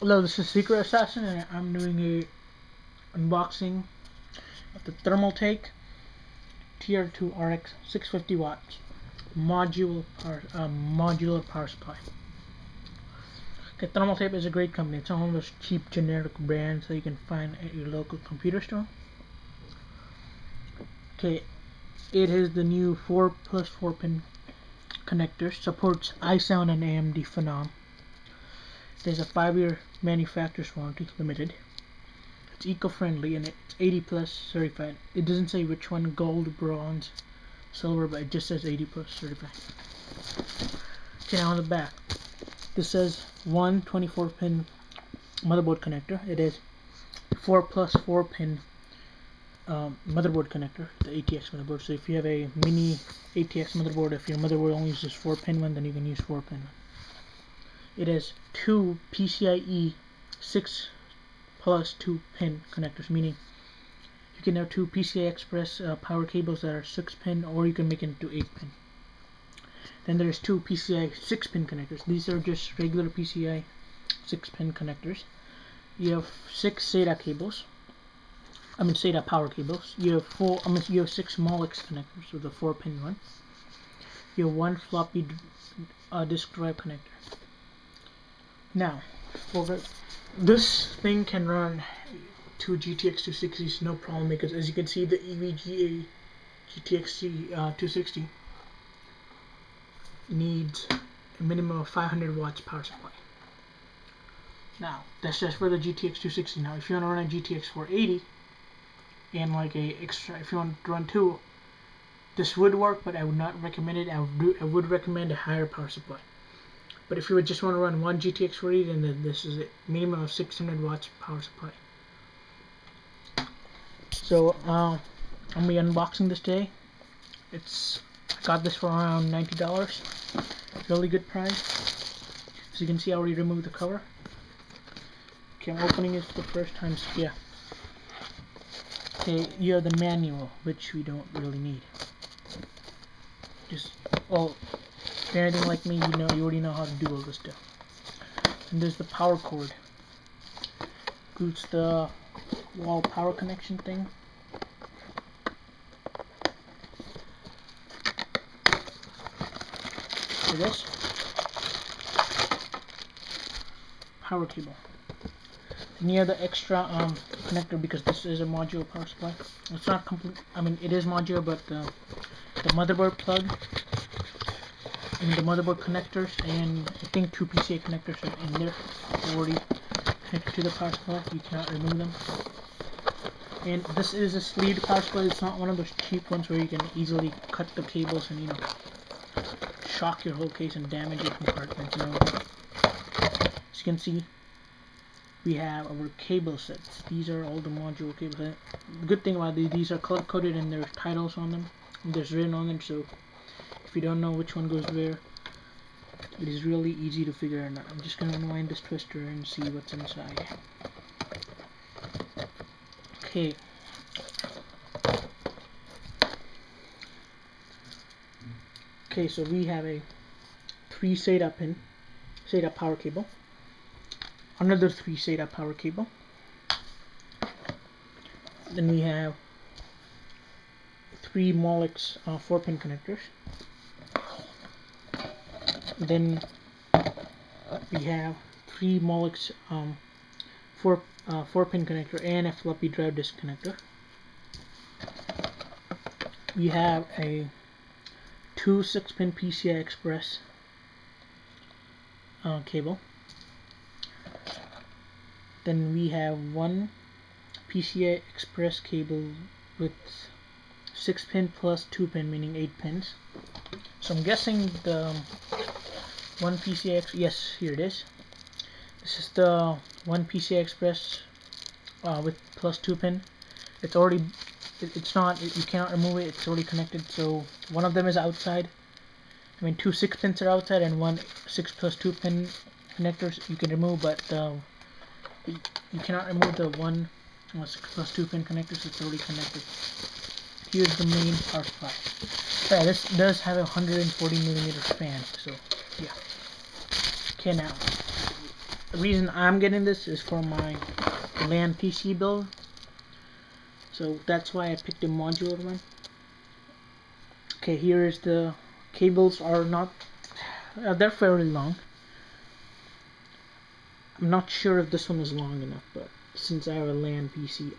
Hello, this is Secret Assassin, and I'm doing a unboxing of the TherMALTAKE TR2 RX 650 watts modular power supply. Okay, TherMALTAKE is a great company. It's one of those cheap generic brands that you can find at your local computer store. Okay, it is the new 4+4 pin connector. Supports iSound and AMD Phenom. There's a 5-year manufacturer's warranty, limited. It's eco-friendly and it's 80+ certified. It doesn't say which one, gold, bronze, silver, but it just says 80+ certified. Okay, now on the back, this says 1 24-pin motherboard connector. It is 4+4 pin motherboard connector, the ATX motherboard. So if you have a mini ATX motherboard, if your motherboard only uses 4-pin one, then you can use 4-pin one. It has 2 PCIe 6+2 pin connectors, meaning you can have 2 PCI Express power cables that are 6-pin, or you can make it into 8-pin. Then there's 2 PCI 6-pin connectors. These are just regular PCI 6-pin connectors. You have 6 SATA cables. SATA power cables. You have 6 Molex connectors with a 4-pin one. You have 1 floppy disk drive connector. Now, this thing can run 2 GTX 260s no problem, because as you can see, the EVGA GTX 260 needs a minimum of 500 watts power supply. Now, that's just for the GTX 260. Now, if you want to run a GTX 480 and like a extra, if you want to run 2, this would work, but I would not recommend it. I would recommend a higher power supply. But if you would just want to run 1 GTX 480, then this is it. Minimum of 600 watts power supply. So I'm gonna be unboxing this today. I got this for around $90. Really good price. As you can see, I already removed the cover. Okay, I'm opening it for the first time. So yeah. Okay, you have the manual, which we don't really need. If you're anything like me, you already know how to do all this stuff. And there's the power cord. Includes the wall power connection thing. For this power cable. And you have the extra connector, because this is a modular power supply. It's not complete. It is modular, but the motherboard plug, the motherboard connectors, and I think 2 PCA connectors are in there already connected to the power supply. You cannot remove them. And this is a sleeved power supply. It's not one of those cheap ones where you can easily cut the cables and shock your whole case and damage your compartments. As you can see, we have our cable sets. These are all the module cables. The good thing about these are color coded and there's titles on them. There's written on them, so if you don't know which one goes where, it is really easy to figure it out. I'm just going to unwind this twister and see what's inside. Okay. Okay, so we have a 3 SATA power cable. Another 3 SATA power cable. Then we have 3 Molex 4-pin connectors. Then we have 3 Molex 4-pin connector and a floppy drive disk connector. We have a 2 6-pin PCI Express cable. Then we have 1 PCI Express cable with 6-pin plus 2-pin, meaning 8 pins. So I'm guessing the 1 PCI, yes, here it is. This is the 1 PCI Express with plus 2-pin. It's already, you cannot remove it. It's already connected. So one of them is outside. 2 6-pins are outside, and 1 6+2-pin connectors you can remove, but you cannot remove the 1 6+2-pin connectors. It's already connected. Here's the main power supply. Yeah, this does have a 140mm fan, so yeah. Okay, now the reason I'm getting this is for my LAN PC build, so that's why I picked a modular one. Okay, here is the cables are not they're fairly long. I'm not sure if this one is long enough, but since I have a LAN PC,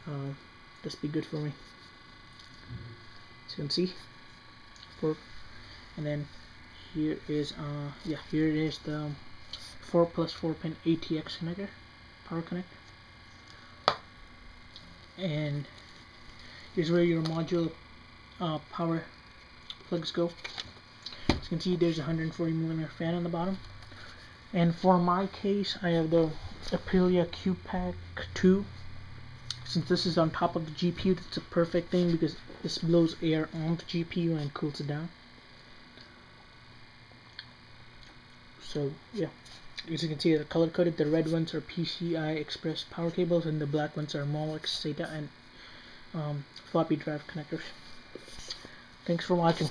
this be good for me. As you can see, and then here is here it is the 4+4 pin ATX connector, power connector, and here's where your module power plugs go. As you can see, there's a 140mm fan on the bottom. And for my case, I have the Aprilia QPack 2. Since this is on top of the GPU, that's a perfect thing because this blows air on the GPU and cools it down. So yeah, as you can see, they're color coded. The red ones are PCI Express power cables, and the black ones are Molex, SATA, and floppy drive connectors. Thanks for watching.